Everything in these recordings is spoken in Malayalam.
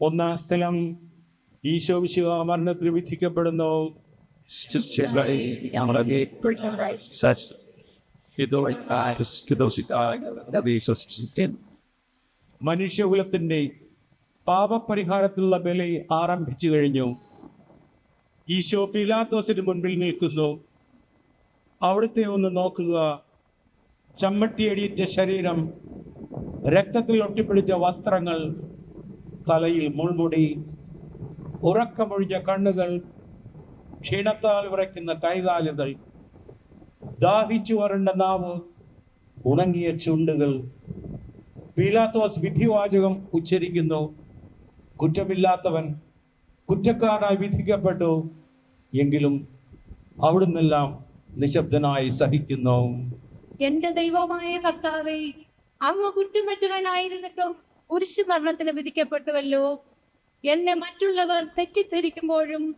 ഒന്നാം സ്ഥലം ഈശോ മിശിഹാ മരണത്തിന് വിധിക്കപ്പെടുന്നു. മനുഷ്യകുലത്തിന്റെ പാപപരിഹാരത്തിലുള്ള ബലി ആരംഭിച്ചു കഴിഞ്ഞു. ഈശോ പീലാത്തോസിന് മുൻപിൽ നിൽക്കുന്നു. അവിടുത്തെ ഒന്ന് നോക്കുക. ചമ്മട്ടിയടിയിട്ട ശരീരം, രക്തത്തിൽ ഒട്ടിപ്പിടിച്ച വസ്ത്രങ്ങൾ, തലയിൽ മുൾമുടി, ഉറക്കമൊഴിഞ്ഞ കണ്ണുകൾ, ക്ഷീണത്താൽ വിറയ്ക്കുന്ന കൈകാലുകൾ, ദാഹിച്ചു വരണ്ട നാവ്, ഉണങ്ങിയ ചുണ്ടുകൾ. പീലാത്തോസ് വിധിവാചകം ഉച്ചരിക്കുന്നു. കുറ്റമില്ലാത്തവൻ കുറ്റക്കാരനായി വിധിക്കപ്പെട്ടു. എങ്കിലും അവിടുന്നെല്ലാം നിശബ്ദനായി സഹിക്കുന്നു. എന്റെ ദൈവമായ കർത്താവേ, അങ്ങ് കുറ്റമറ്റവനായിരുന്നിട്ടും കുരിശു മരണത്തിന് വിധിക്കപ്പെട്ടുവല്ലോ. എന്നെ മറ്റുള്ളവർ തെറ്റിദ്ധരിക്കുമ്പോഴും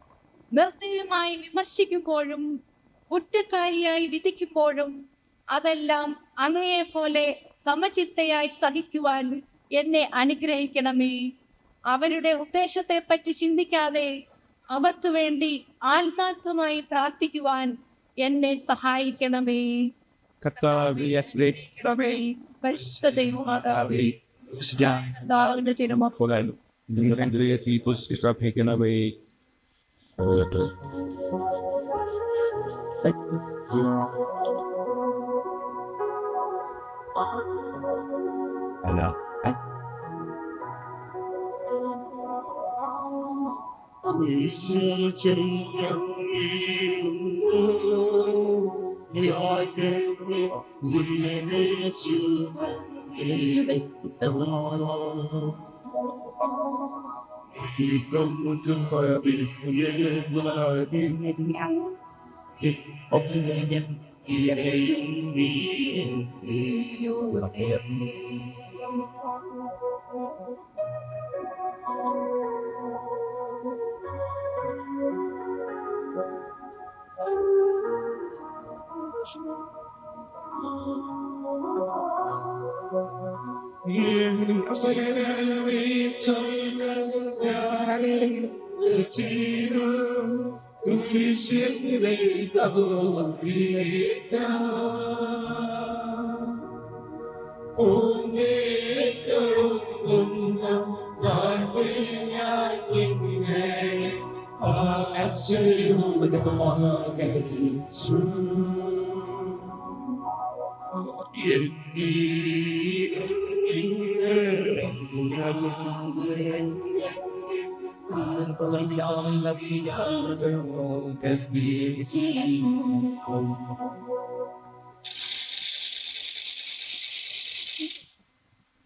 നിർദ്ദയമായി വിമർശിക്കുമ്പോഴും കുറ്റക്കാരിയായി വിധിക്കുമ്പോഴും അതെല്ലാം അങ്ങയെ പോലെ സമചിത്തയായി സഹിക്കുവാൻ എന്നെ അനുഗ്രഹിക്കണമേ. അവരുടെ ഉദ്ദേശത്തെപ്പറ്റി ചിന്തിക്കാതെ അവർക്ക് വേണ്ടി ആത്മാർത്ഥമായി പ്രാർത്ഥിക്കുവാൻ എന്നെ സഹായിക്കണമേ. പരിശുദ്ധ ദൈവമാതാവേ, തിരുമക്കളാലും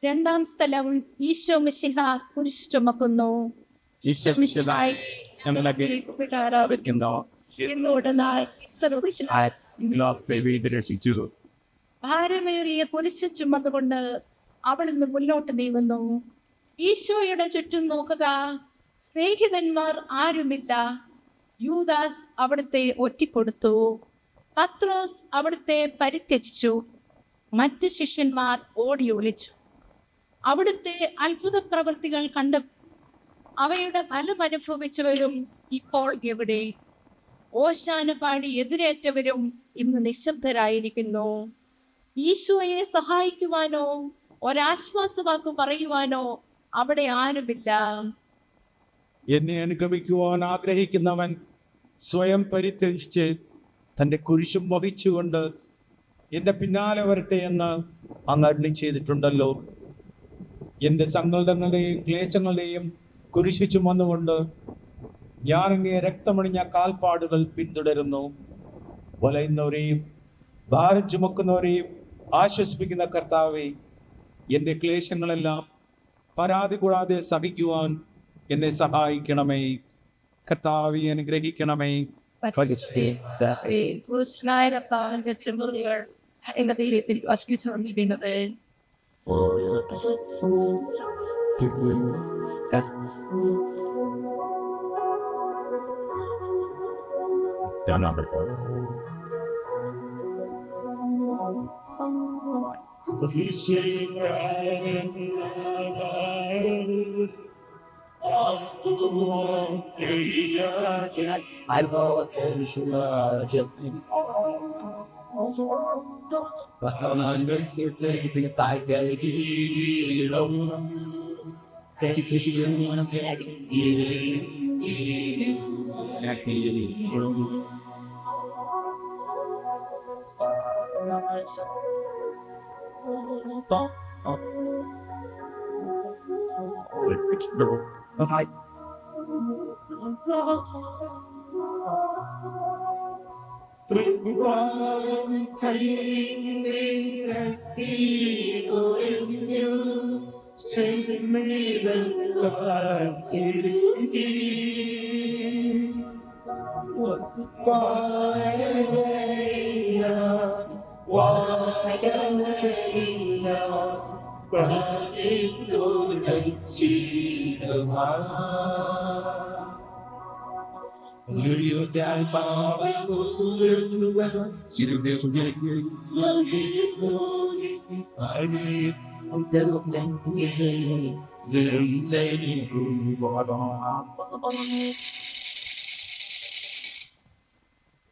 രണ്ടാം സ്ഥലം ഈശോ മിശിഹാ കുരിശ് ചുമക്കുന്നു. ഭാരമേറിയ കുരിശ് ചുമന്നുകൊണ്ട് അവിടുന്ന് മുന്നോട്ട് നീങ്ങുന്നു. ഈശോയുടെ ചുറ്റും നോക്കുക. സ്നേഹിതന്മാർ ആരുമില്ല. യൂദാസ് അവിടുത്തെ ഒറ്റിക്കൊടുത്തു. പത്രോസ് അവിടുത്തെ പരിത്യജിച്ചു. മറ്റ് ശിഷ്യന്മാർ ഓടി ഒളിച്ചു. അവിടുത്തെ അത്ഭുത പ്രവൃത്തികൾ കണ്ട് അവയുടെ ഫലം അനുഭവിച്ചവരും ഇപ്പോൾ എവിടെ? ഓശാന പാടി എതിരേറ്റവരും ഇന്ന് നിശബ്ദരായിരിക്കുന്നു. ഈശോയെ സഹായിക്കുവാനോ ഒരാശ്വാസവാക്ക് പറയുവാനോ അവിടെ ആരുമില്ല. എന്നെ അനുഗമിക്കുവാൻ ആഗ്രഹിക്കുന്നവൻ സ്വയം പരിത്യജിച്ച് തൻ്റെ കുരിശും വഹിച്ചുകൊണ്ട് എൻ്റെ പിന്നാലെ വരട്ടെ എന്ന് അങ്ങ് അരുളി ചെയ്തിട്ടുണ്ടല്ലോ. എൻ്റെ സങ്കടങ്ങളുടെയും ക്ലേശങ്ങളുടെയും കുരിശു ചുമന്നുകൊണ്ട് ഞാൻ അങ്ങേ രക്തമണിഞ്ഞ കാൽപ്പാടുകൾ പിന്തുടരുന്നു. വലയുന്നവരെയും ഭാരം ചുമക്കുന്നവരെയും ആശ്വസിപ്പിക്കുന്ന കർത്താവേ, എൻ്റെ ക്ലേശങ്ങളെല്ലാം പരാതി കൂടാതെ സഹിക്കുവാൻ എന്നെ സഹായിക്കണമേ. കർത്താവേ, അനുഗ്രഹിക്കണമേ.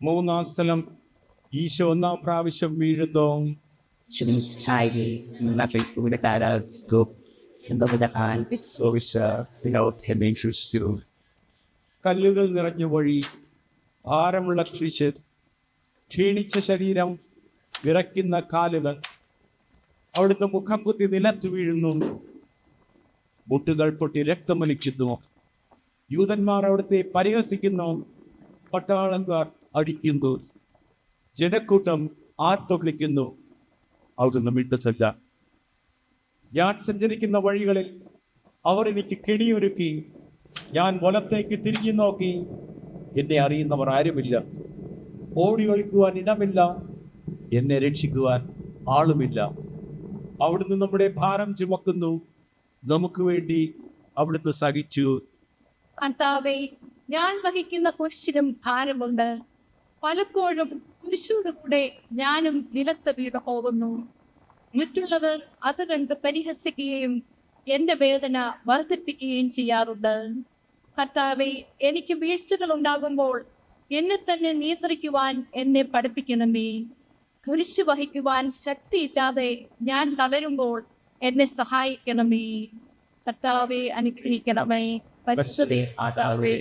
മൂന്നാം സ്ഥലം ഈശോ ഒന്നാം പ്രാവശ്യം വീഴുന്നു. കല്ലുകൾ നിറഞ്ഞ വഴി, ഭാരമുള്ള കുരിശ്, ക്ഷീണിച്ച ശരീരം, വിറയ്ക്കുന്ന കാലുകൾ. അവിടുന്ന് മുഖം കുത്തി നിലത്ത് വീഴുന്നു. മുട്ടുകൾ പൊട്ടി രക്തമൊലിക്കുന്നു. യൂതന്മാർ അവിടുത്തെ പരിഹസിക്കുന്നു. പട്ടാളക്കാർ അടിക്കുന്നു. ജനക്കൂട്ടം ആർത്തു വിളിക്കുന്നു. അവിടുന്ന് മിണ്ടല്ല. ഞാൻ സഞ്ചരിക്കുന്ന വഴികളിൽ അവർ എനിക്ക് കെണിയൊരുക്കി. ഞാൻ വലത്തേക്ക് തിരിഞ്ഞു നോക്കി. എന്നെ അറിയുന്നവർ ആരുമില്ല. ഓടി ഒളിക്കുവാൻ ഇടമില്ല. എന്നെ രക്ഷിക്കുവാൻ ആളുമില്ല. അവിടുന്ന് നമ്മുടെ ഭാരം ചുമക്കുന്നു. നമുക്ക് വേണ്ടി അവിടുന്ന് സഹിച്ചു. കർത്താവേ, ഞാൻ വഹിക്കുന്ന കുരിശിനും ഭാരമുണ്ട്. പലപ്പോഴും കുരിശോട് കൂടെ ഞാനും നിലത്ത് വീണു പോകുന്നു. മറ്റുള്ളവർ അത് കണ്ട് പരിഹസിക്കുകയും എന്റെ വേദന വർദ്ധിപ്പിക്കുകയും ചെയ്യാറുണ്ട്. കർത്താവേ, എനിക്ക് വീഴ്ചകൾ ഉണ്ടാകുമ്പോൾ എന്നെ തന്നെ നിയന്ത്രിക്കുവാൻ എന്നെ പഠിപ്പിക്കണമേ. കുരിശ് വഹിക്കുവാൻ ശക്തിയില്ലാതെ ഞാൻ തളരുമ്പോൾ എന്നെ സഹായിക്കണമേ. കർത്താവെ, അനുഗ്രഹിക്കണമേ. പരിശുദ്ധ മാതാവേ,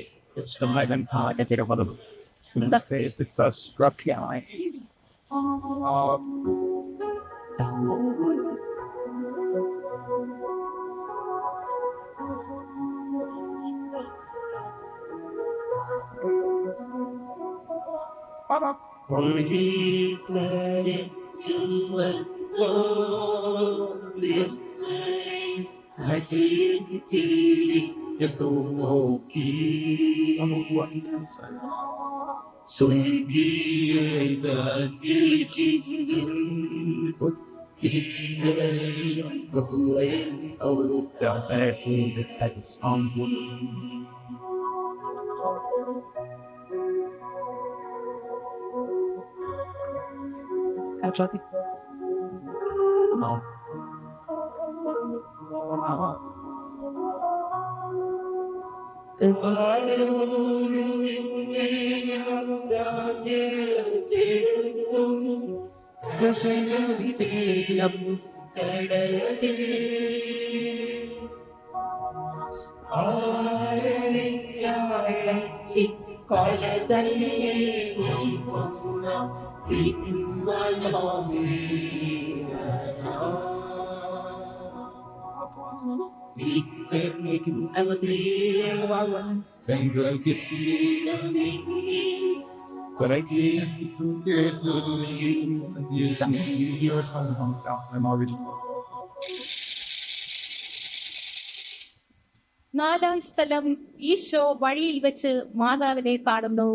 നാലാം സ്ഥലം, ഈശോ വഴിയിൽ വെച്ച് മാതാവിനെ കാണുന്നു.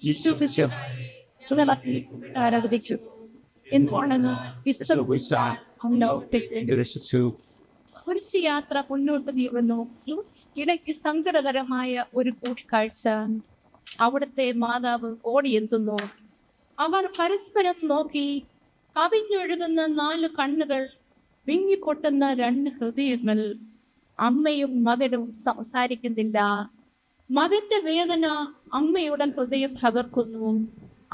ഈശോ ആരാധിച്ചു. എന്തുകൊണ്ടെന്ന് കുരിശ് യാത്ര മുന്നോട്ട് നീങ്ങുന്നു. ഇടയ്ക്ക് സങ്കടകരമായ ഒരു കൂടിക്കാഴ്ച. അവിടുത്തെ മാതാവ് ഓടിയെത്തുന്നു. അവർ പരസ്പരം നോക്കി. കവിഞ്ഞൊഴുകുന്ന 4 കണ്ണുകൾ, വിങ്ങിപ്പൊട്ടുന്ന 2 ഹൃദയങ്ങൾ. അമ്മയും മകനും സംസാരിക്കുന്നില്ല. മകന്റെ വേദന അമ്മയുടെ ഹൃദയം തകർക്കുന്നു.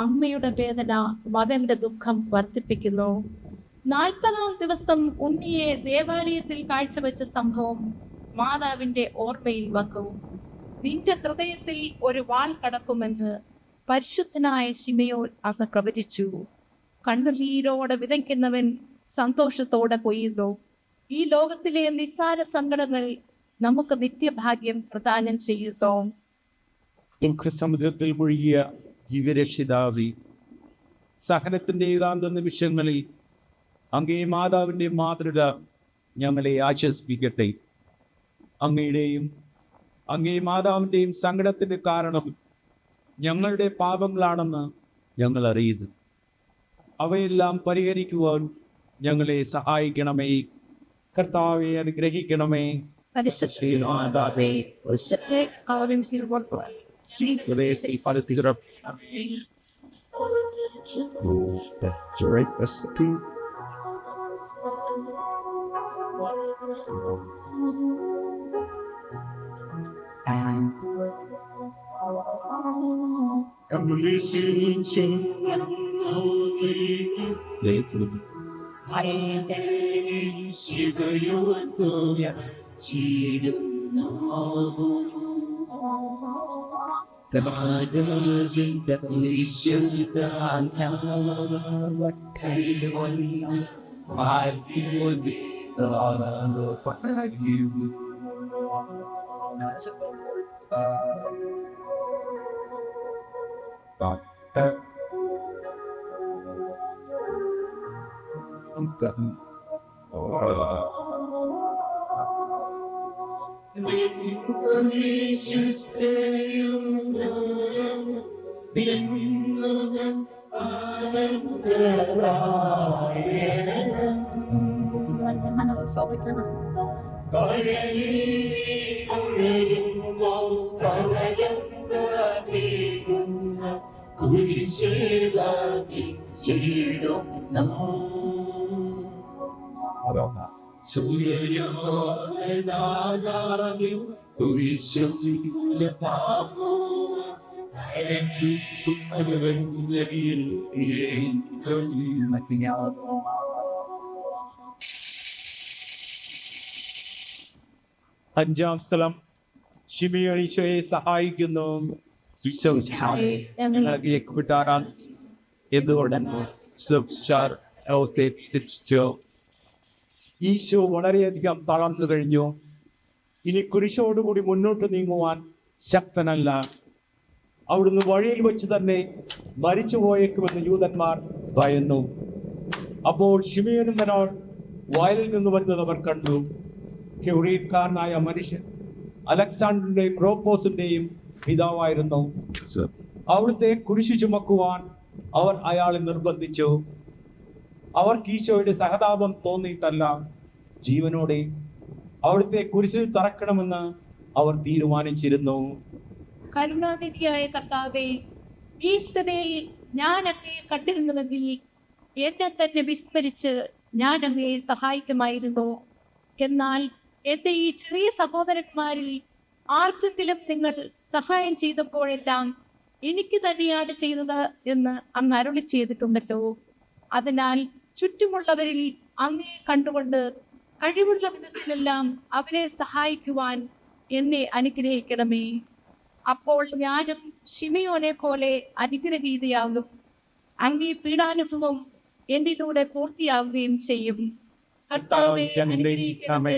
അമ്മയുടെ വേദന മകന്റെ ദുഃഖം വർദ്ധിപ്പിക്കുന്നു. 40-ാം ദിവസം ഉണ്ണിയെ ദേവാലയത്തിൽ കാഴ്ചവെച്ച സംഭവം മാതാവിന്റെ ഓർമ്മയിൽ വന്നു. നിന്റെ ഹൃദയത്തിൽ ഒരു വാൾ കടക്കുമെന്ന് പരിശുദ്ധനായ ശിമയോൻ അവർ പ്രവചിച്ചു. കണ്ണുനീരോടെ വിതയ്ക്കുന്നവൻ സന്തോഷത്തോടെ കൊയ്യുന്നു. ഈ ലോകത്തിലെ നിസ്സാര സങ്കടങ്ങൾ നമുക്ക് നിത്യഭാഗ്യം പ്രദാനം ചെയ്യുന്നു. ദുഃഖസമുദ്രത്തിൽ മുഴുകിയ ജീവരക്ഷിതാവി, സഹനത്തിൻ്റെ ഏകാന്ത നിമിഷങ്ങളിൽ അങ്ങേ മാതാവിൻ്റെ മാതൃക ഞങ്ങളെ ആശ്വസിപ്പിക്കട്ടെ. അങ്ങയുടെയും അങ്ങേ മാതാവിൻ്റെയും സങ്കടത്തിന് കാരണം ഞങ്ങളുടെ പാപങ്ങളാണെന്ന് ഞങ്ങൾ അറിയുന്നു. അവയെല്ലാം പരിഹരിക്കുവാൻ ഞങ്ങളെ സഹായിക്കണമേ. കർത്താവെ, അനുഗ്രഹിക്കണമേ. അഞ്ചാം സ്ഥലം, ശിമയോൻ ഈശോയെ സഹായിക്കുന്നു. ഈശോ വളരെയധികം തളർന്നു കഴിഞ്ഞു. ഇനി കുരിശോടുകൂടി മുന്നോട്ട് നീങ്ങുവാൻ ശക്തനല്ല. അവിടുന്ന് വഴിയിൽ വെച്ച് തന്നെ മരിച്ചു പോയേക്കുമെന്ന് യൂതന്മാർ ഭയന്നു. അപ്പോൾ ശിമയോൻ എന്നൊരാൾ വയലിൽ നിന്ന് വരുന്നത് അവർ കണ്ടു. ക്യൂറീക്കാരനായ മനുഷ്യൻ അലക്സാണ്ടറിന്റെ ക്രോപ്പോസിന്റെയും പിതാവായിരുന്നു. അവിടുത്തെ കുരിശു ചുമക്കുവാൻ അവർ അയാളെ നിർബന്ധിച്ചു. അവർക്ക് ഈശോയുടെ സഹതാപം തോന്നിയിട്ടല്ല, ജീവനോടെ അവിടുത്തെ കുരിശിൽ തറക്കണമെന്ന് അവർ തീരുമാനിച്ചിരുന്നു. കരുണാനിധിയായ കർത്താവേ, ഈ സ്ഥിതിയിൽ ഞാൻ അങ്ങയെ കണ്ടിരുന്നുവെങ്കിൽ എന്നെ തന്നെ വിസ്മരിച്ച് ഞാൻ അങ്ങയെ സഹായിക്കുമായിരുന്നു. എന്നാൽ എൻ്റെ ഈ ചെറിയ സഹോദരന്മാരിൽ ആർക്കെങ്കിലും നിങ്ങൾ സഹായം ചെയ്തപ്പോഴെല്ലാം എനിക്ക് തന്നെയാണ് ചെയ്തത് എന്ന് അങ്ങ് അരുളി ചെയ്തിട്ടുണ്ടല്ലോ. അതിനാൽ ചുറ്റുമുള്ളവരിൽ അങ്ങയെ കണ്ടുകൊണ്ട് കഴിവുള്ള വിധത്തിലെല്ലാം അവരെ സഹായിക്കുവാൻ എന്നെ അനുഗ്രഹിക്കണമേ. അപ്പോൾ ഞാനും ശിമയോനെ പോലെ അനുഗ്രഹീതയാകും. അങ്ങേ പീഡാനുഭവം എന്നിലൂടെ പൂർത്തിയാവുകയും ചെയ്യും. കർത്താവേ, അനുഗ്രഹിക്കണമേ.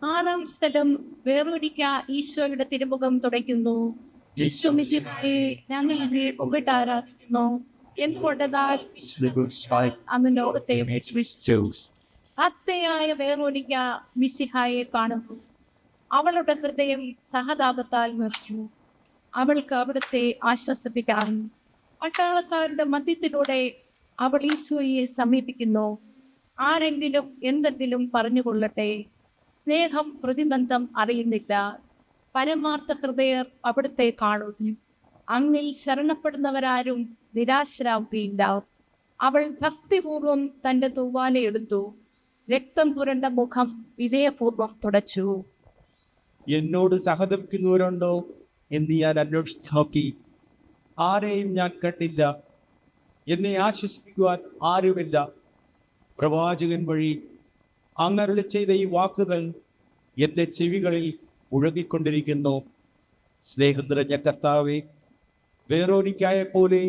ആറാം സ്ഥലം വേറൊരിക്ക ഈശോയുടെ തിരുമുഖം തുടയ്ക്കുന്നു. ഈശോ മിശിഹായെ ഞങ്ങൾ അങ്ങയെ കുമ്പിട്ട് ആരാധിക്കുന്നു. എന്തുകൊണ്ടെന്നാൽ അങ്ങ് ലോകത്തെ അത്തയായ വേറൊരിക്ക മിശിഹായെ കാണുന്നു. അവളുടെ ഹൃദയം സഹതാപത്താൽ നിറഞ്ഞു. അവൾക്ക് അവിടുത്തെ ആശ്വസിപ്പിക്കാൻ പട്ടാളക്കാരുടെ മധ്യത്തിലൂടെ അവൾ ഈശോയെ സമീപിക്കുന്നു. ആരെങ്കിലും എന്തെങ്കിലും പറഞ്ഞുകൊള്ളട്ടെ, സ്നേഹം പ്രതിബന്ധം അറിയുന്നില്ല. പരമാർത്ഥ ഹൃദയർ അവിടുത്തെ കാണുന്നു. അങ്ങിൽ ശരണപ്പെടുന്നവരാരും നിരാശരാവുകയില്ല. അവൾ ഭക്തിപൂർവം തൻ്റെ തൂവാലയെടുത്തു, രക്തം പുരണ്ട മുഖം വിജയപൂർവം തുടച്ചു. എന്നോട് സഹതപിക്കുന്നവരുണ്ടോ എന്ന് ഞാൻ അന്വേഷിച്ച് നോക്കി, ആരെയും ഞാൻ കണ്ടില്ല. എന്നെ ആശ്വസിപ്പിക്കുവാൻ ആരുമില്ല. പ്രവാചകൻ വഴി അങ്ങരുളി ചെയ്ത ഈ വാക്കുകൾ എൻ്റെ ചെവികളിൽ മുഴങ്ങിക്കൊണ്ടിരിക്കുന്നു. സ്നേഹം നിറഞ്ഞ കർത്താവേ, വേറോനിക്കായെ പോലെ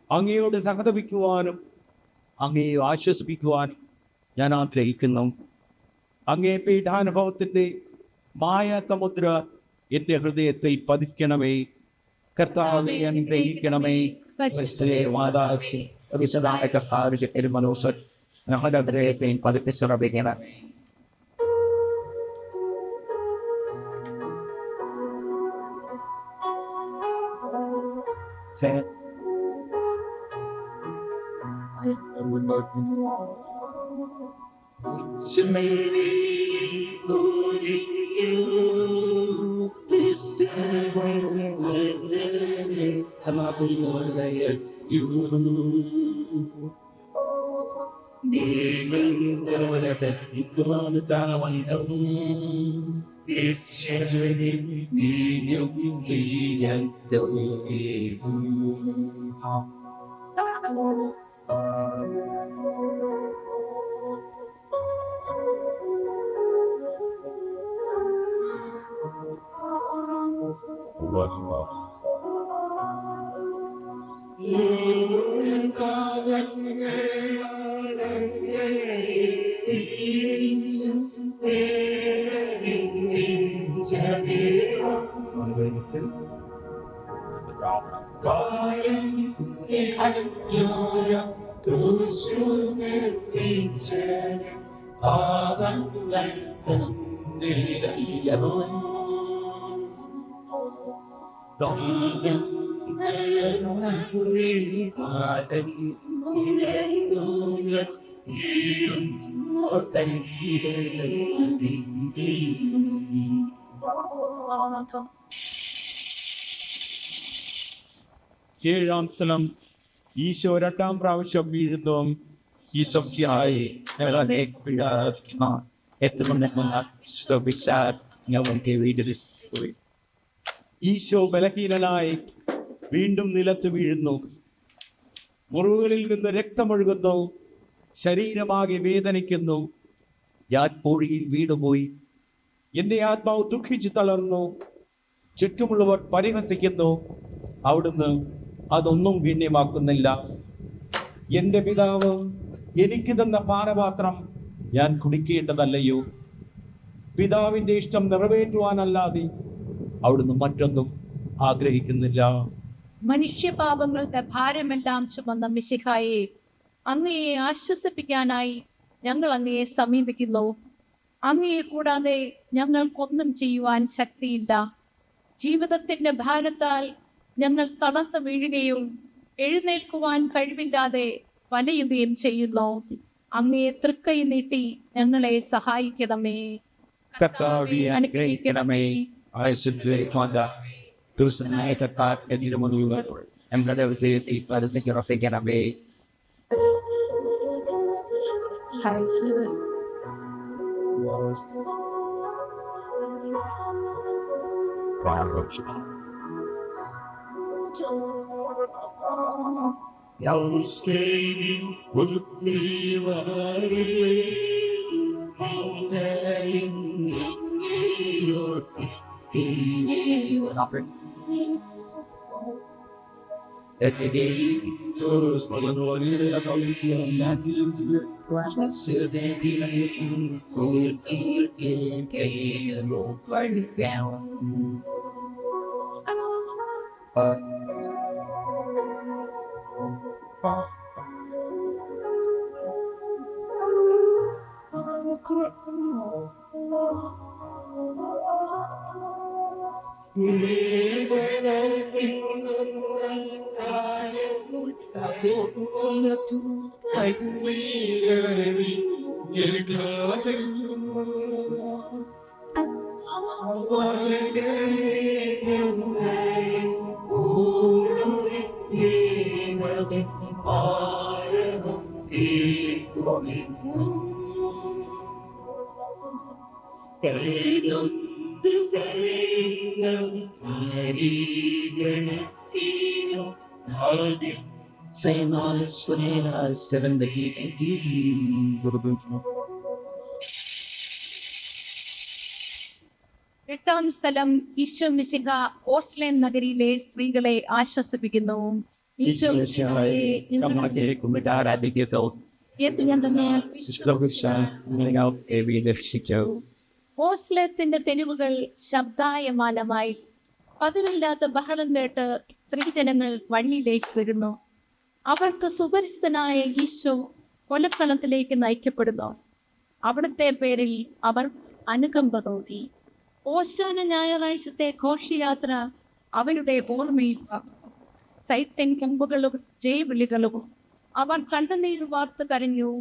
അങ്ങയോട് സഹതപിക്കുവാനും അങ്ങയെ ആശ്വസിപ്പിക്കുവാനും ഞാൻ ആഗ്രഹിക്കുന്നു. അങ്ങേ പീഠാനുഭവത്തിൻ്റെ മായാത്ത മുദ്ര എൻ്റെ ഹൃദയത്തിൽ പതിക്കണമേ. കർത്താവെ അനുഗ്രഹിക്കണമേ. മാതാവേ, വിശദായ കർത്താവിന്റെ തിരുമനോസർ ഞങ്ങളുടെ ഹൃദയത്തെ പതിപ്പിച്ചുറപ്പിക്കണമേ. ഏഴാം സ്ഥലം ഈശോ രണ്ടാം പ്രാവശ്യം വീഴുന്നു. ഈശോയ്ക്കായി ഈശോ ബലഹീനനായി വീണ്ടും നിലത്ത് വീഴുന്നു. മുറിവുകളിൽ നിന്ന് രക്തമൊഴുകുന്നു. ശരീരമാകെ വേദനിക്കുന്നു. ഞാൻ പൊഴിയിൽ വീണുപോയി. എൻ്റെ ആത്മാവ് ദുഃഖിച്ചു തളർന്നു. ചുറ്റുമുള്ളവർ പരിഹസിക്കുന്നു. അവിടുന്ന് അതൊന്നും ഗണ്യമാക്കുന്നില്ല. എൻ്റെ പിതാവ് എനിക്ക് തന്ന പാനപാത്രം ഞാൻ കുടിക്കേണ്ടതല്ലയോ? പിതാവിൻ്റെ ഇഷ്ടം നിറവേറ്റുവാനല്ലാതെ അവിടുന്ന് മറ്റൊന്നും ആഗ്രഹിക്കുന്നില്ല. മനുഷ്യപാപങ്ങളുടെ ഭാരമെല്ലാം ചുമന്ന മിശിഹായെ, അങ്ങയെ ആശ്വസിപ്പിക്കാനായി ഞങ്ങൾ അങ്ങയെ സമീപിക്കുന്നു. അങ്ങയെ കൂടാതെ ഞങ്ങൾക്കൊന്നും ചെയ്യുവാൻ ശക്തിയില്ല. ജീവിതത്തിന്റെ ഭാരത്താൽ ഞങ്ങൾ തളർന്നു വീഴുകയും എഴുന്നേൽക്കുവാൻ കഴിവില്ലാതെ വലയുകയും ചെയ്യുന്നു. അങ്ങയെ തൃക്കൈ നീട്ടി ഞങ്ങളെ സഹായിക്കണമേ. കർത്താവേ അനുഗ്രഹിക്കണമേ. എട്ടാം സ്ഥലം ഈശോ മിശിഹ ഓസ്ലേൻ നഗരിയിലെ സ്ത്രീകളെ ആശ്വസിപ്പിക്കുന്നു. ഈശോ മിശിഹായെ എന്തുകൊണ്ടെന്നാൽ ഓസ്ലേത്തിന്റെ തെരുവുകൾ ശബ്ദായമാനമായി. പതിവില്ലാത്ത ബഹളം കേട്ട് സ്ത്രീജനങ്ങൾ വഴിയിലേക്ക് വരുന്നു. അവർക്ക് സുപരിചിതനായ ഈശോ കൊലക്കളത്തിലേക്ക് നയിക്കപ്പെടുന്നു. അവിടുത്തെ പേരിൽ അവർ അനുകമ്പ തോന്നി. ഓശാന ഞായറാഴ്ചത്തെ ഘോഷയാത്ര അവരുടെ ഓർമ്മയിൽ സൈത്യൻ കൊമ്പുകളും ജയവിളികളും. അവർ കണ്ണുനീർ വാർത്ത് കരഞ്ഞു.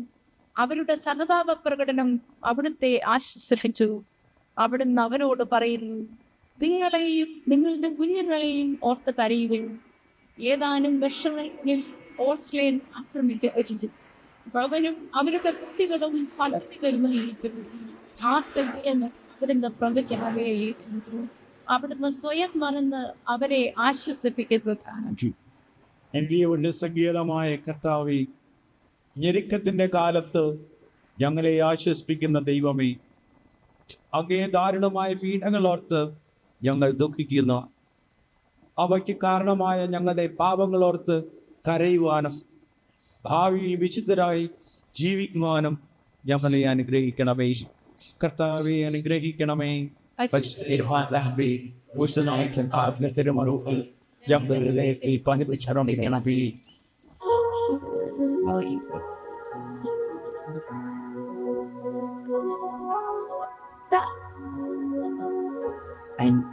അവരുടെ സഹതാപ പ്രകടനം അവിടുത്തെ ആശ്വസിപ്പിച്ചു. അവിടുന്ന് അവരോട് പറയുന്നു, നിങ്ങളെയും നിങ്ങളുടെ കുഞ്ഞുങ്ങളെയും ഓർത്ത് കരയുകയും. ഏതാനും വർഷങ്ങളിൽ ഓസ്ലേൻ ആക്രമിക്കപ്പെട്ടു. അവരും അവരുടെ കുട്ടികളും പലർക്കും ആ സഭയെന്ന് അവരുടെ പ്രവചനമേ. അവിടുന്ന് സ്വയം മറന്ന് അവരെ ആശ്വസിപ്പിക്കുന്നതാണ്. എൻ്റെ സംഗീതമായ കർത്താവേ, ഞെരുക്കത്തിൻ്റെ കാലത്ത് ഞങ്ങളെ ആശ്വസിപ്പിക്കുന്ന ദൈവമേ, അങ്ങേ ദാരുണമായ പീഡകളോർത്ത് ഞങ്ങൾ ദുഃഖിക്കുന്നു. അവയ്ക്ക് കാരണമായ ഞങ്ങളുടെ പാപങ്ങളോർത്ത് കരയുവാനും ഭാവിയിൽ വിശുദ്ധരായി ജീവിക്കുവാനും ഞങ്ങളെ അനുഗ്രഹിക്കണമേ. കർത്താവെ അനുഗ്രഹിക്കണമേ. yang panipicharon ni nabi. And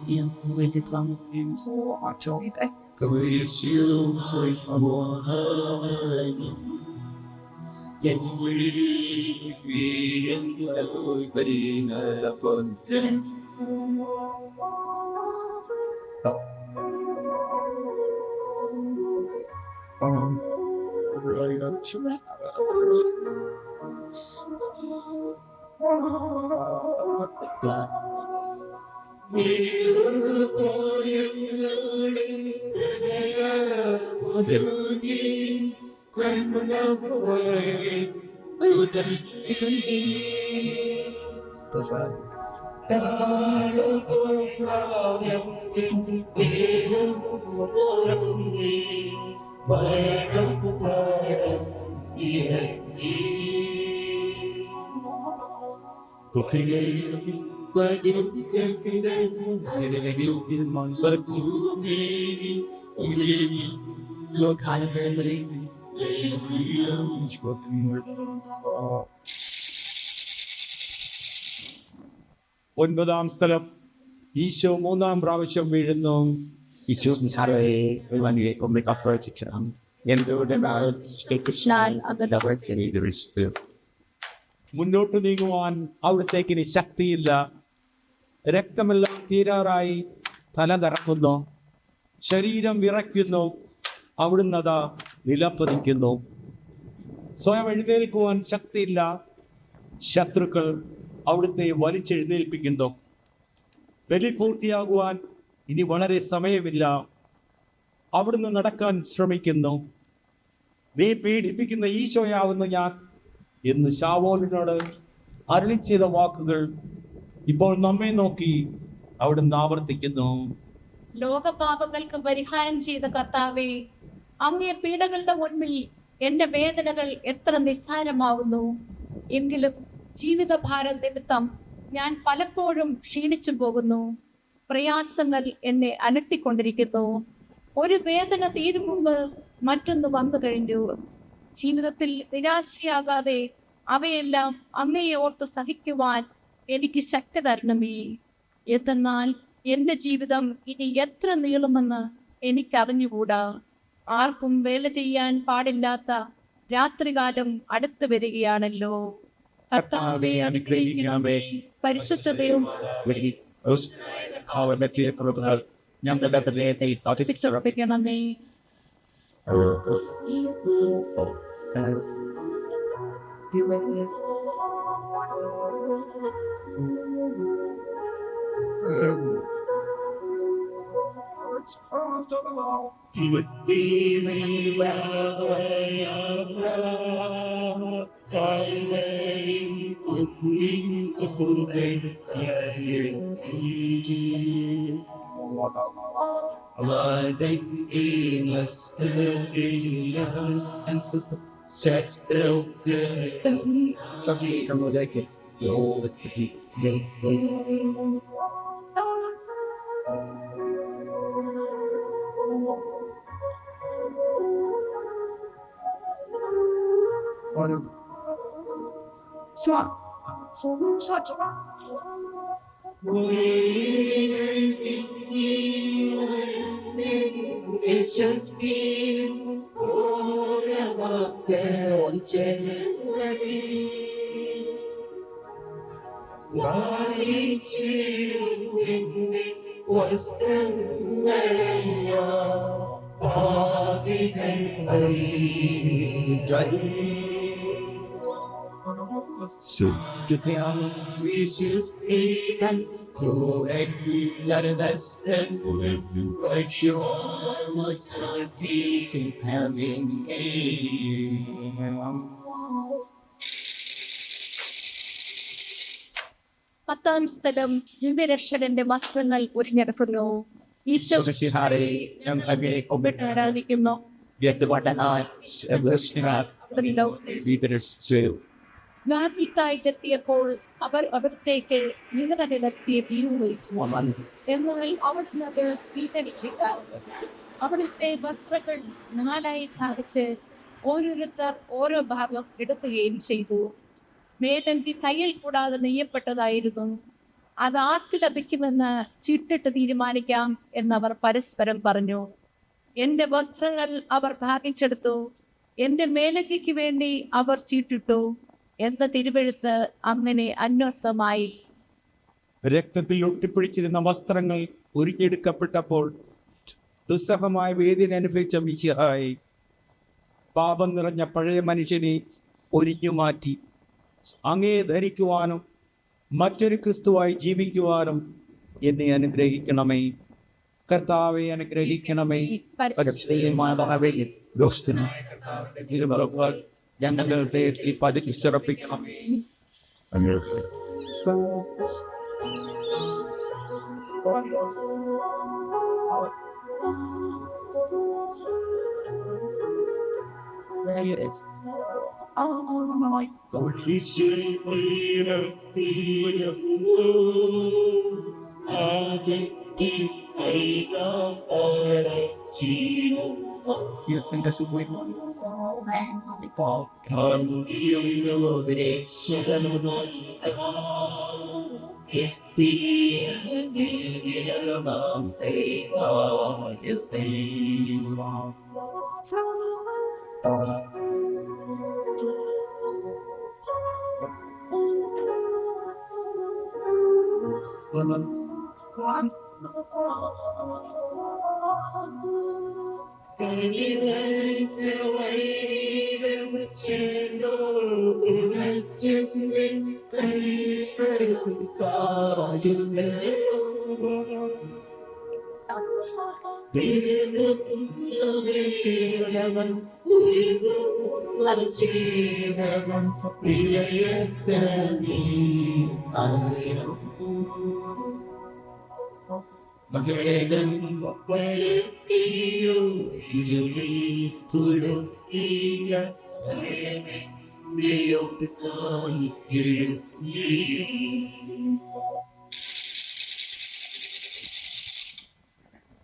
Yang wajib banget so acok itu. ഒൻപതാം സ്ഥലം ഈശോ മൂന്നാം പ്രാവശ്യം വീഴുന്നു. Isus saray evangelio como catholicism. Endured about ഞാൻ അത് the leaders too. മുന്നോട്ട് നീങ്ങുവാൻ അവിടത്തേക്ക് ഇനി ശക്തിയില്ല. രക്തമെല്ലാം തീരാറായി തല കറങ്ങുന്നു, ശരീരം വിറയ്ക്കുന്നു. അവിടുന്ന് അതാ നിലപ്പതിക്കുന്നു. സ്വയം എഴുന്നേൽക്കുവാൻ ശക്തിയില്ല. ശത്രുക്കൾ അവിടുത്തെ വലിച്ചെഴുന്നേൽപ്പിക്കുന്നു. ബലി പൂർത്തിയാകുവാൻ ഇനി വളരെ സമയമില്ല. അവിടുന്ന് നടക്കാൻ ശ്രമിക്കുന്നു. നീ പീഡിപ്പിക്കുന്ന ഈശോയാവുന്നു ഞാൻ എന്ന് ശാവോലിനോട് അരുളി ചെയ്ത വാക്കുകൾ ഇപ്പോൾ നമ്മെ നോക്കി അവിടുന്ന് ആവർത്തിക്കുന്നു. ലോകപാപങ്ങൾക്ക് പരിഹാരം ചെയ്ത കർത്താവേ, അങ്ങേ പീഡകളുടെ മുൻപിൽ എന്റെ വേദനകൾ എത്ര നിസ്സാരമാകുന്നു. എങ്കിലും ജീവിതഭാരം നിമിത്തം ഞാൻ പലപ്പോഴും ക്ഷീണിച്ചു പോകുന്നു. പ്രയാസങ്ങൾ എന്നെ അലട്ടിക്കൊണ്ടിരിക്കുന്നു. ഒരു വേദന തീരും മുമ്പ് മറ്റൊന്ന് വന്നു കഴിഞ്ഞു. ജീവിതത്തിൽ നിരാശയാകാതെ അവയെല്ലാം അങ്ങയെ ഓർത്ത് സഹിക്കുവാൻ എനിക്ക് ശക്തി തരണമേ. എന്തെന്നാൽ എൻ്റെ ജീവിതം ഇനി എത്ര നീളുമെന്ന് എനിക്കറിഞ്ഞുകൂടാ. ആർക്കും വേല ചെയ്യാൻ പാടില്ലാത്ത രാത്രികാലം അടുത്തു വരികയാണല്ലോ. കർത്താവേ അനുഗ്രഹിക്കണമേ. പരിശുദ്ധതയും ഞങ്ങളുടെ ഹൃദയത്തെ ഉറപ്പിക്കണമേ. പത്താം സ്ഥലം ദിവ്യരക്ഷകന്റെ വസ്ത്രങ്ങൾ ഉരിഞ്ഞെടുക്കുന്നു. ഈശോ മിശിഹായെ ഞങ്ങളെ കൊമ്പിട്ട് ആരാധിക്കുന്നു. വ്യക്തിപരമായി അവർ ലോകത്തെ വിവരിച്ചു. നാട്ടിത്തായിട്ടെത്തിയപ്പോൾ അവർ അവിടത്തേക്ക് നിലനിർത്തിയ വീടുവയ്ച്ചു. എന്നാൽ അവിടുന്ന് അത് സ്വീകരിച്ചില്ല. അവിടുത്തെ വസ്ത്രങ്ങൾ 4 ഭാഗിച്ച് ഓരോരുത്തർ ഓരോ ഭാഗം എടുക്കുകയും ചെയ്തു. മേലങ്കി തയ്യൽ കൂടാതെ നെയ്യപ്പെട്ടതായിരുന്നു. അത് ആർക്ക് ലഭിക്കുമെന്ന് ചീട്ടിട്ട് തീരുമാനിക്കാം എന്നവർ പരസ്പരം പറഞ്ഞു. എന്റെ വസ്ത്രങ്ങൾ അവർ ഭാഗിച്ചെടുത്തു, എന്റെ മേലങ്കിക്ക് വേണ്ടി അവർ ചീട്ടിട്ടു എന്ന തിരുവെഴുത്ത് അങ്ങനെ അന്വർത്ഥമായി. രക്തത്തിൽ ഒട്ടിപ്പിടിച്ചിരുന്ന വസ്ത്രങ്ങൾ ഉരുക്കിയെടുക്കപ്പെട്ടപ്പോൾ ദുസ്സഹമായ വേദന അനുഭവിച്ച മിശിഹായെ പാപം നിറഞ്ഞ പഴയ മനുഷ്യനെ ഒരിഞ്ഞു മാറ്റി അങ്ങയെ ധരിക്കുവാനും മറ്റൊരു ക്രിസ്തുവായി ജീവിക്കുവാനും എന്നെ അനുഗ്രഹിക്കണമേ. കർത്താവെ അനുഗ്രഹിക്കണമേ. ഞങ്ങളുടെ പതിപ്പിക്കണമേ.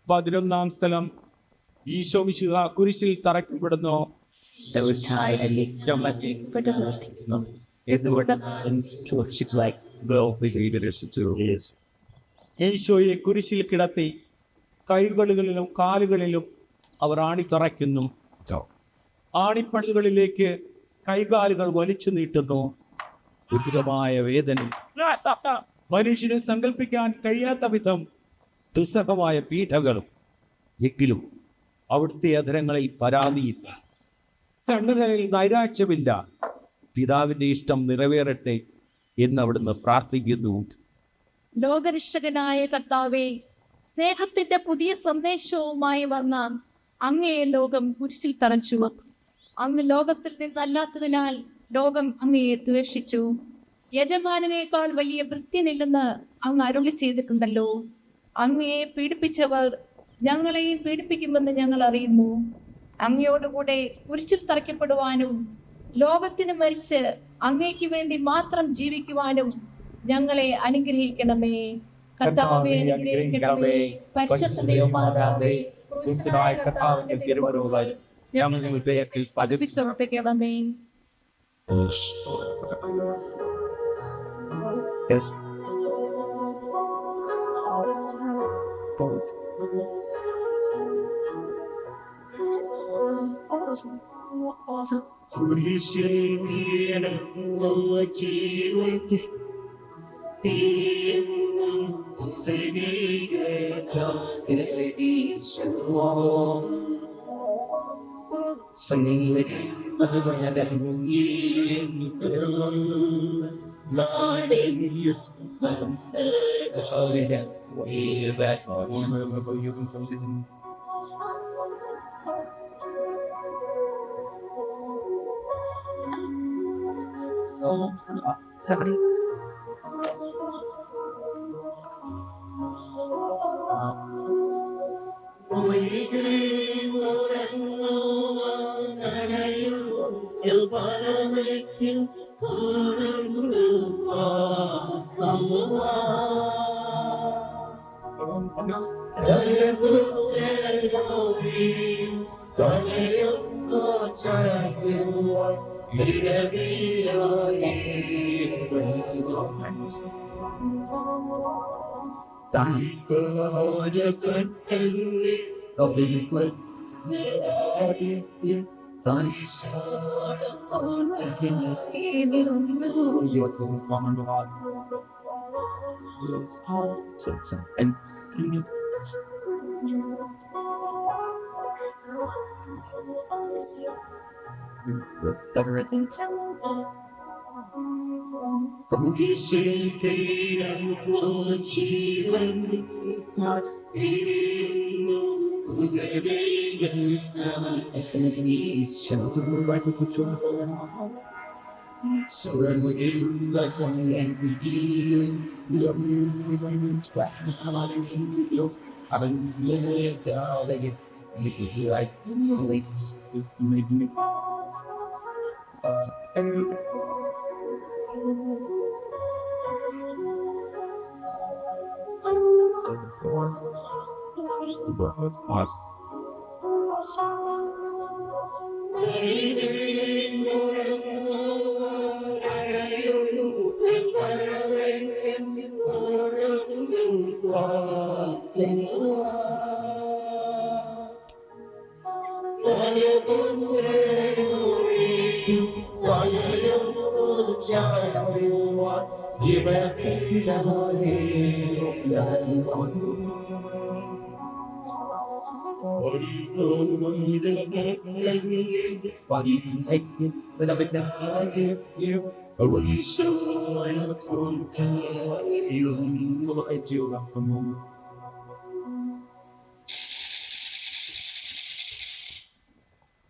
പതിനൊന്നാം സ്ഥലം. ഈശോ മിശിഹ കുരിശിൽ തറയ്ക്കപ്പെടുന്നു. ഈശോയെ കുരിശിൽ കിടത്തി കൈകളിലും കാലുകളിലും അവർ ആണിത്തറയ്ക്കുന്നു. ആണിപ്പഴുകളിലേക്ക് കൈകാലുകൾ വലിച്ചു നീട്ടുന്നു. ഉഗ്രമായ വേദന മനുഷ്യന് സങ്കല്പിക്കാൻ കഴിയാത്ത വിധം ദുസ്സഹമായ പീഠകളും. എങ്കിലും അവിടുത്തെ അധരങ്ങളിൽ പരാതിയില്ല, കണ്ണുകളിൽ നൈരാശ്യമില്ല. പിതാവിന്റെ ഇഷ്ടം നിറവേറട്ടെ എന്ന് അവിടുന്ന് പ്രാർത്ഥിക്കുന്നു. ലോകരക്ഷകനായ കർത്താവേ, സ്നേഹത്തിന്റെ പുതിയ സന്ദേശവുമായി വന്ന അങ്ങയെ ലോകം കുരിശിൽ തറച്ചു. അങ്ങ് ലോകത്തിൽ നിന്നല്ലാത്തതിനാൽ ലോകം അങ്ങയെ ദ്വേഷിച്ചു. യജമാനേക്കാൾ വലിയ ഭൃത്യനില്ലെന്ന് അങ്ങ് അരുളി ചെയ്തിട്ടുണ്ടല്ലോ. അങ്ങയെ പീഡിപ്പിച്ചവർ ഞങ്ങളെയും പീഡിപ്പിക്കുമെന്ന് ഞങ്ങൾ അറിയുന്നു. അങ്ങയോടുകൂടെ കുരിശിൽ തറയ്ക്കപ്പെടുവാനും ലോകത്തിന് മരിച്ച് അങ്ങയ്ക്ക് വേണ്ടി മാത്രം ജീവിക്കുവാനും ഞങ്ങളെ അനുഗ്രഹിക്കണമേ. കർത്താവേ അനുഗ്രഹിക്കണമേ. പരിശുദ്ധ ദൈവമാതാവേ, ക്രൂശിതനായ കർത്താവിന്റെ തിരുമുറിവുകൾ ഞങ്ങളുടെ ഹൃദയത്തിൽ പതിപ്പിച്ചുറപ്പിക്കണമേ.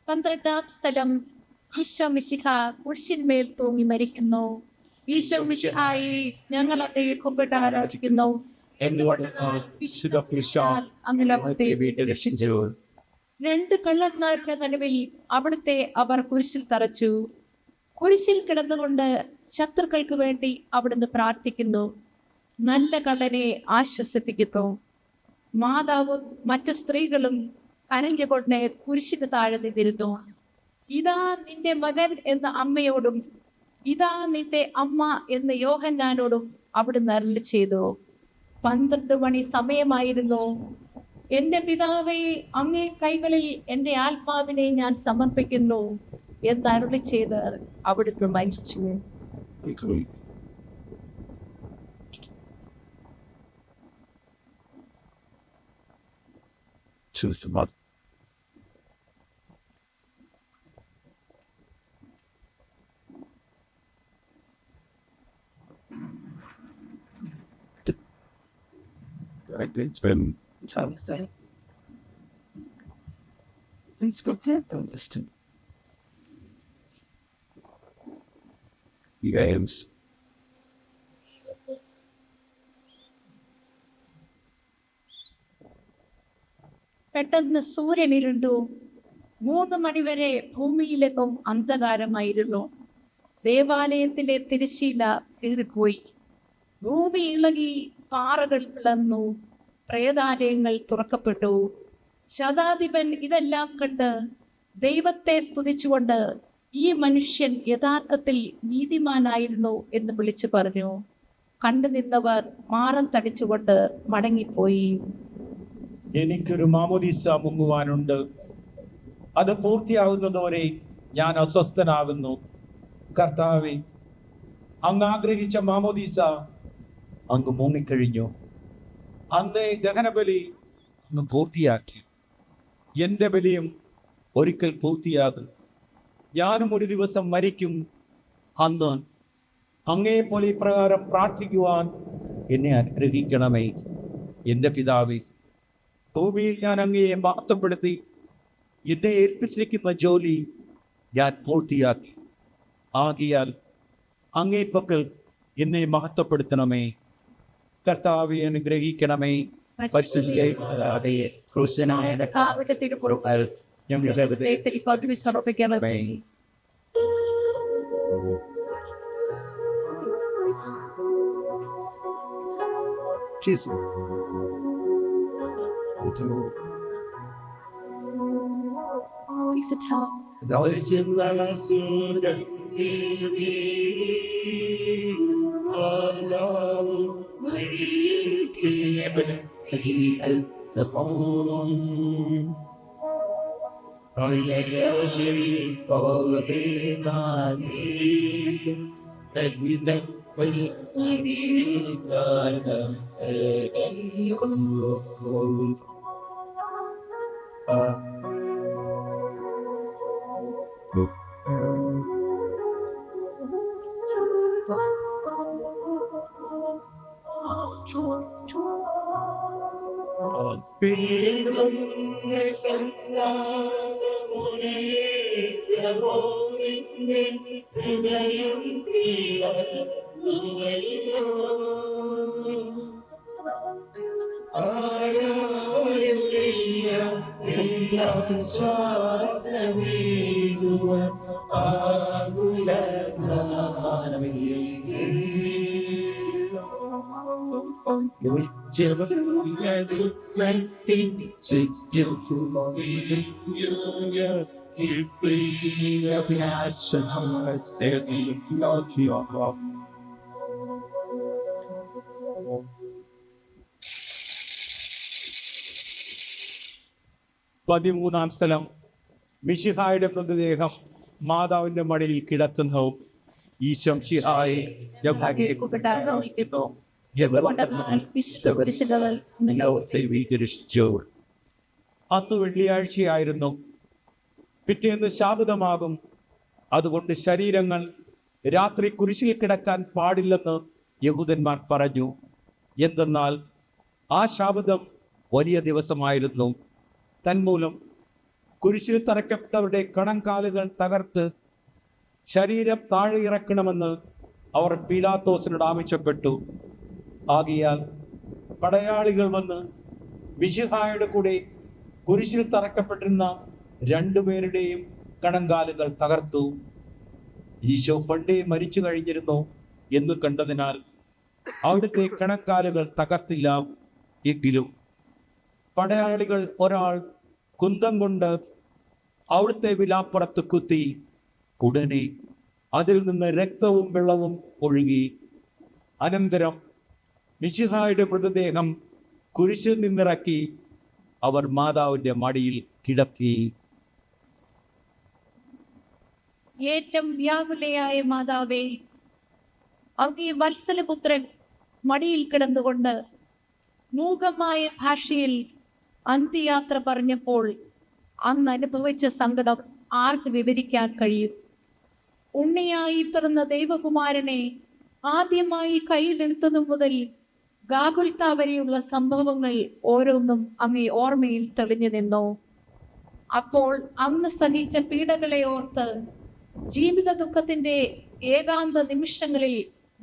പന്ത്രണ്ടാം സ്ഥലം ഈശോ മിശിഹ കുരിശിന്മേൽ തൂങ്ങി മരിക്കുന്നു. ഈശോ മിശിഹായി ഞങ്ങൾ അങ്ങയെ കുമ്പിട്ട് ആരാധിക്കുന്നു. വിശുദ്ധ കുരിശാൽ അങ്ങ് ലോകത്തെ വീട്ടിൽ രക്ഷിച്ചു. രണ്ട് കള്ളന്മാരുടെ നടുവിൽ അവിടുത്തെ അവർ കുരിശിൽ തറച്ചു. കുരിശിൽ കിടന്നുകൊണ്ട് ശത്രുക്കൾക്ക് വേണ്ടി അവിടുന്ന് പ്രാർത്ഥിക്കുന്നു. നല്ല കള്ളനെ ആശ്വസിപ്പിക്കുന്നു. മാതാവും മറ്റു സ്ത്രീകളും കരഞ്ഞുകൊണ്ട് കുരിശിന് താഴെ നിന്നിരുന്നു. ഇതാ നിന്റെ മകൻ എന്ന അമ്മയോടും ഇതാ നിന്റെ അമ്മ എന്ന യോഹന്നാനോടും അവിടുന്ന് അരുളി ചെയ്തു. 12 മണി സമയമായിരുന്നു. എന്റെ പിതാവേ, അങ്ങേ കൈകളിൽ എന്റെ ആത്മാവിനെ ഞാൻ സമർപ്പിക്കുന്നു എന്ന് അരുളി ചെയ്ത് അവിടുന്ന് മരിച്ചു. It's been Please go ahead and listen. games. പെട്ടെന്ന് സൂര്യൻ ഇരുണ്ടു. 3 മണിവരെ ഭൂമിയിലെങ്ങും അന്ധകാരമായിരുന്നു. ദേവാലയത്തിലെ തിരശ്ശീല കീറിപ്പോയി. ഭൂമി ഇളകി, പാറകൾ പിളർന്നു, പ്രേതാലയങ്ങൾ തുറക്കപ്പെട്ടു. ശതാധിപൻ ഇതെല്ലാം കണ്ട് ദൈവത്തെ സ്തുതിച്ചുകൊണ്ട് ഈ മനുഷ്യൻ യഥാർത്ഥത്തിൽ നീതിമാനായിരുന്നു എന്ന് വിളിച്ചു പറഞ്ഞു. കണ്ടു നിന്നവർ മാറം തടിച്ചുകൊണ്ട് മടങ്ങിപ്പോയി. എനിക്കൊരു മാമോദീസ മുങ്ങുവാനുണ്ട്. അത് പൂർത്തിയാകുന്നതോടെ ഞാൻ അസ്വസ്ഥനാകുന്നു. കർത്താവേ, അങ്ങ് ആഗ്രഹിച്ച മാമോദീസ അങ്ങ് മുങ്ങിക്കഴിഞ്ഞു. അന്നേ ദഹനബലി അങ്ങ് പൂർത്തിയാക്കി. എൻ്റെ ബലിയും ഒരിക്കൽ പൂർത്തിയാകും. ഞാനും ഒരു ദിവസം മരിക്കും. അന്ന് അങ്ങയെപ്പോലെ ഇപ്രകാരം പ്രാർത്ഥിക്കുവാൻ എന്നെ അനുഗ്രഹിക്കണമേ. എൻ്റെ പിതാവേ, ഭൂമിയിൽ ഞാൻ അങ്ങയെ മഹത്വപ്പെടുത്തി എന്നെ ഏൽപ്പിച്ചിരിക്കുന്ന ജോലി ഞാൻ പൂർത്തിയാക്കി. ആകിയാൽ അങ്ങേ പക്കൽ എന്നെ മഹത്വപ്പെടുത്തണമേ. കർത്താവെ, അനുഗ്രഹിക്കണമേ. കർത്താവിന്റെ തിരുപ്പുറം ഞങ്ങളുടെ ഹൃദയത്തിൽ പതിവ് സമർപ്പിക്കണമേ. Jesus. Oh, he's a tell. പതിമൂന്നാം സ്ഥലം മിശിഹായുടെ മൃതദേഹം മാതാവിന്റെ മടിയിൽ കിടത്തുന്നു. ഈശോ മിശിഹായെ ഞങ്ങൾക്ക് കൂപ്പിട്ടായിരുന്നു വിശുദ്ധ കുരിശുകൾ അന്ന് വെള്ളിയാഴ്ചയായിരുന്നു. പിറ്റേന്ന് ശാബതമാകും. അതുകൊണ്ട് ശരീരങ്ങൾ രാത്രി കുരിശിൽ കിടക്കാൻ പാടില്ലെന്ന് യഹൂദന്മാർ പറഞ്ഞു. എന്തെന്നാൽ ആ ശാബതം വലിയ ദിവസമായിരുന്നു. തന്മൂലം കുരിശിൽ തറയ്ക്കപ്പെട്ടവരുടെ കണങ്കാലുകൾ തകർത്ത് ശരീരം താഴെ ഇറക്കണമെന്ന് അവർ പീലാത്തോസിനോട് ആവശ്യപ്പെട്ടു. ആകയാൽ പടയാളികൾ വന്ന് മിശിഹായുടെ കൂടെ കുരിശിൽ തറയ്ക്കപ്പെട്ടിരുന്ന രണ്ടുപേരുടെയും കണങ്കാലുകൾ തകർത്തു. ഈശോ പണ്ടേ മരിച്ചു കഴിഞ്ഞിരുന്നു എന്ന് കണ്ടതിനാൽ അവിടുത്തെ കണങ്കാലുകൾ തകർത്തില്ല. എങ്കിലും പടയാളികൾ ഒരാൾ കുന്തം കൊണ്ട് അവിടുത്തെ വിലാപ്പുറത്ത് കുത്തി. ഉടനെ അതിൽ നിന്ന് രക്തവും വെള്ളവും ഒഴുകി. അനന്തരം മിശിഹായുടെ മൃതദേഹം കുരിശിൽ നിന്നിറക്കി അവർ മാതാവിന്റെ മടിയിൽ കിടത്തി. ഏറ്റവും വ്യാകുലയായ മാതാവേ, അങ്ങേ വത്സലപുത്രൻ മടിയിൽ കിടന്നുകൊണ്ട് മൂകമായ ഭാഷയിൽ അന്ത്യയാത്ര പറഞ്ഞപ്പോൾ അന്ന് അനുഭവിച്ച സങ്കടം ആർക്ക് വിവരിക്കാൻ കഴിയും? ഉണ്ണിയായി പിറന്ന ദൈവകുമാരനെ ആദ്യമായി കയ്യിലെടുത്തതു മുതൽ ഗാഗുൽത്ത വരെയുള്ള സംഭവങ്ങൾ ഓരോന്നും അങ്ങേ ഓർമ്മയിൽ തെളിഞ്ഞു നിന്നു. അപ്പോൾ അന്ന് സഹിച്ച പീഡകളെ ഓർത്ത് ജീവിത ദുഃഖത്തിന്റെ ഏകാന്ത നിമിഷങ്ങളിൽ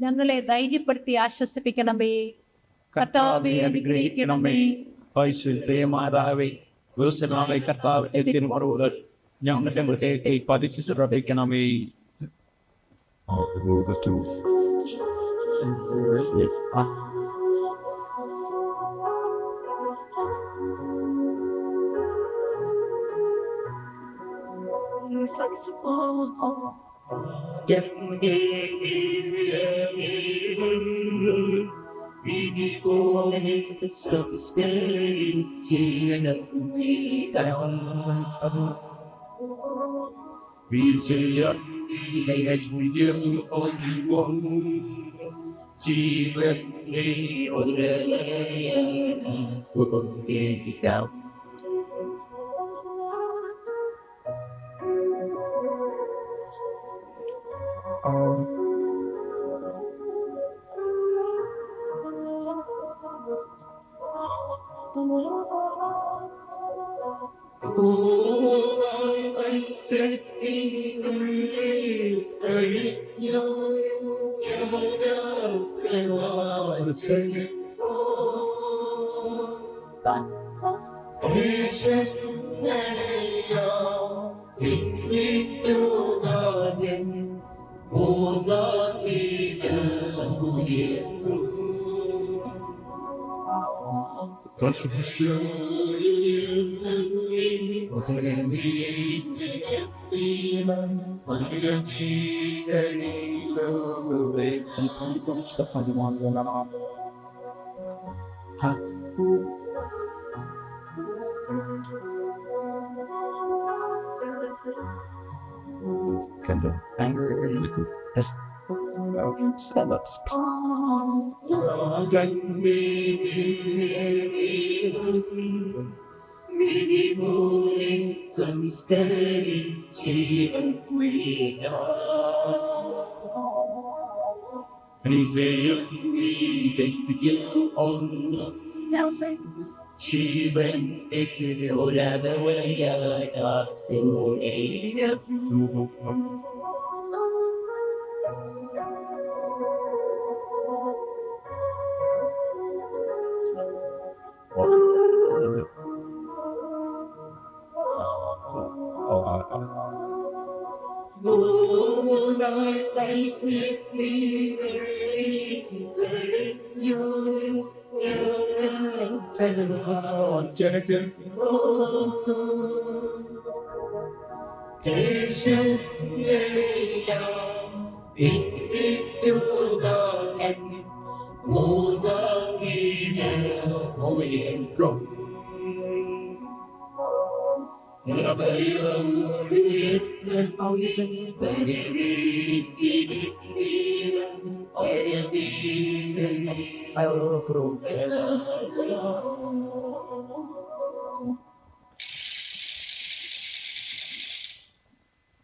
ഞങ്ങളെ ധൈര്യപ്പെടുത്തി ആശ്വസിപ്പിക്കണമേ. കർത്താവെ അനുഗ്രഹിക്കണമേ. മാതാവേ, കർത്താവിന്റെ മറുപടികൾ ഞങ്ങളുടെ ഹൃദയത്തെ പതിച്ചുറപ്പിക്കണമേ.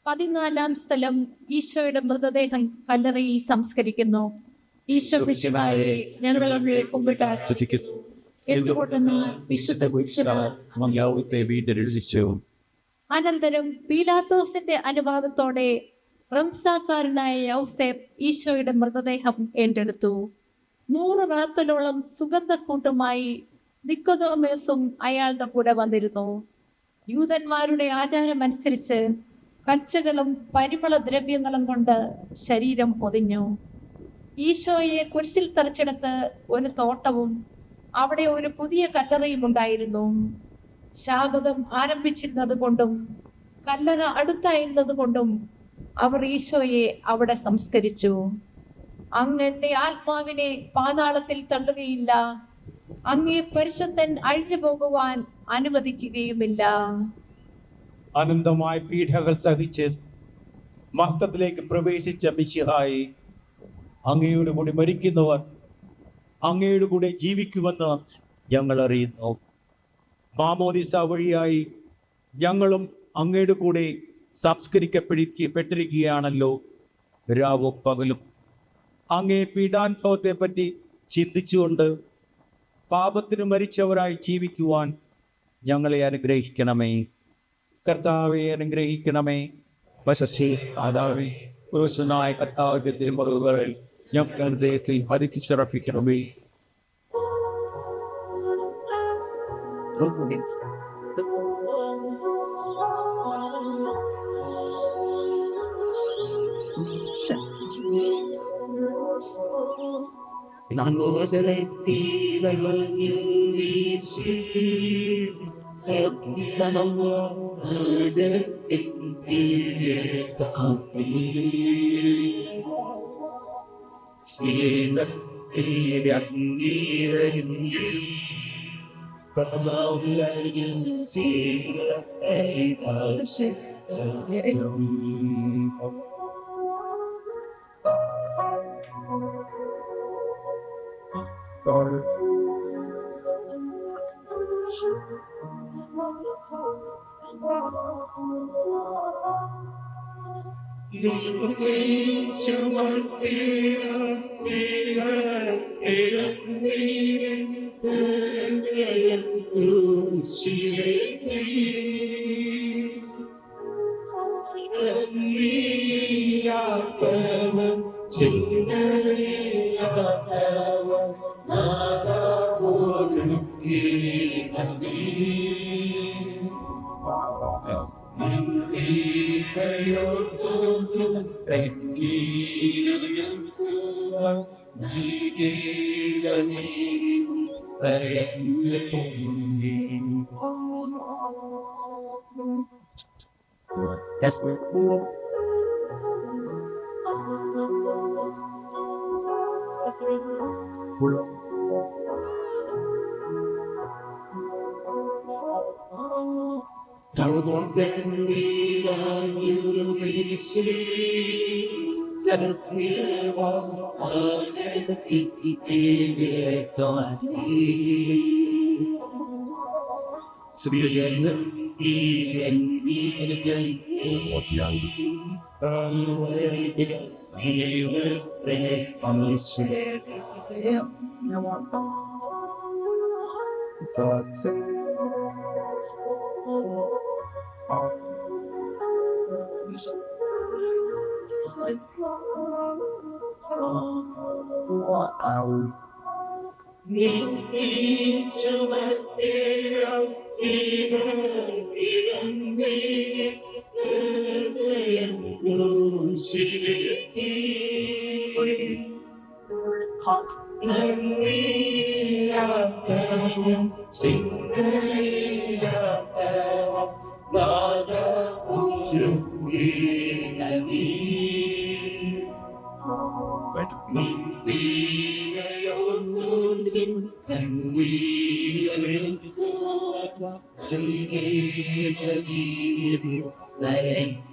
പതിനാലാം സ്ഥലം ഈശോയുടെ മൃതദേഹം കല്ലറയിൽ സംസ്കരിക്കുന്നു. ഈശോ മിശിഹായെ ഞങ്ങൾ അങ്ങയെ കുമ്പിട്ട് ആരാധിക്കുന്നു. എന്തുകൊണ്ടെന്നാൽ വിശുദ്ധ പുരുഷന്മാർ അനന്തരം പീലാത്തോസിന്റെ അനുവാദത്തോടെ റംസാക്കാരനായ യൗസേപ്പ് ഈശോയുടെ മൃതദേഹം ഏറ്റെടുത്തു. 100 റാത്തലോളം സുഗന്ധക്കൂട്ടുമായി നിക്കോദോമേസും അയാളുടെ കൂടെ വന്നിരുന്നു. യൂതന്മാരുടെ ആചാരമനുസരിച്ച് കച്ചകളും പരിമള ദ്രവ്യങ്ങളും കൊണ്ട് ശരീരം പൊതിഞ്ഞു. ഈശോയെ കുരിശിൽ തറച്ചെടുത്ത് ഒരു തോട്ടവും അവിടെ ഒരു പുതിയ കല്ലറയും ഉണ്ടായിരുന്നു. ശാബതം ആരംഭിച്ചിരുന്നത് കൊണ്ടും കല്ലറ അടുത്തായിരുന്നത് കൊണ്ടും അവർ ഈശോയെ അവിടെ സംസ്കരിച്ചു. അങ്ങ് എന്റെ ആത്മാവിനെ പാതാളത്തിൽ തള്ളുകയില്ല, അങ്ങേ പരിശുദ്ധൻ അഴിഞ്ഞു പോകുവാൻ അനുവദിക്കുകയുമില്ല. അനന്തമായ പീഡകൾ സഹിച്ച് മഹത്വത്തിലേക്ക് പ്രവേശിച്ച മിശിഹായെ, അങ്ങയുടെ കൂടെ മരിക്കുന്നവർ അങ്ങയുടെ കൂടെ ജീവിക്കുമെന്ന് ഞങ്ങൾ അറിയുന്നു. മാമോദിസ വഴിയായി ഞങ്ങളും അങ്ങയുടെ കൂടെ സംസ്കരിക്കപ്പെട്ടിരിക്കുകയാണല്ലോ. രാവും പകലും അങ്ങേ പീഡാനുഭവത്തെ പറ്റി ചിന്തിച്ചുകൊണ്ട് പാപത്തിന് മരിച്ചവരായി ജീവിക്കുവാൻ ഞങ്ങളെ അനുഗ്രഹിക്കണമേ. കർത്താവെ അനുഗ്രഹിക്കണമേ. വശസ്സേ ആദാവേ, പുരുഷനായ കർത്താവിന്റെ തിരുമുറിവുകളിൽ ഞങ്ങളുടെ ഹൃദയത്തിൽ പരിശുദ്ധീകരിക്കണമേ. That's Like